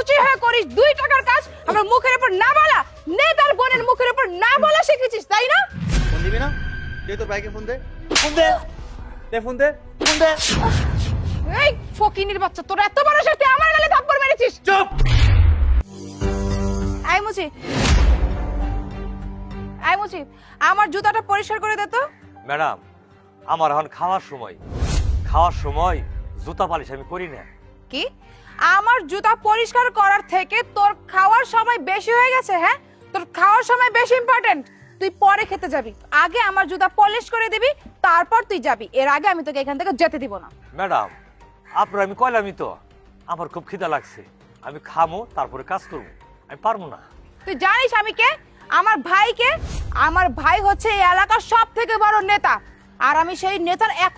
মুচি হয়ে করিস 2 টাকার কাজ আমার মুখের উপর না বলা নেতার বোনের মুখের উপর না বলা শিখেছিস তাই না? ফোন দিবি না? দে তোর ভাইকে ফোন দে। ফোন দে। দে ফোন দে। ফোন দে। এই ফকিনির বাচ্চা তোর এত বড় সাহস তুই আমার গালে থাপ্পড় মেরেছিস। চুপ। আই মুচি আই মুচি আমার জুতাটা পরিষ্কার করে দে তো। ম্যাডাম আমার এখন খাওয়ার সময় জুতা পালিশ আমি করি না। কি আমার জুতা পরিষ্কার করার থেকে তোর খাওয়ার সময় বেশি হয়ে গেছে? হ্যাঁ তোর খাওয়ার সময় বেশি ইম্পর্টেন্ট। তুই পরে খেতে যাবি, আগে আমার জুতা পলিশ করে দিবি, তারপর তুই যাবি। এর আগে আমি তোকে এখান থেকে যেতে দিব না। ম্যাডাম আপনার আমি কইলামই তো আমার খুব খিদা লাগছে, আমি খামো তারপরে কাজ করবো, আমি পারবো না। তুই জানিস আমি কে? আমার ভাই কে? আমার ভাই হচ্ছে এই এলাকার সব থেকে বড় নেতা, আর আমি সেই নেতার এক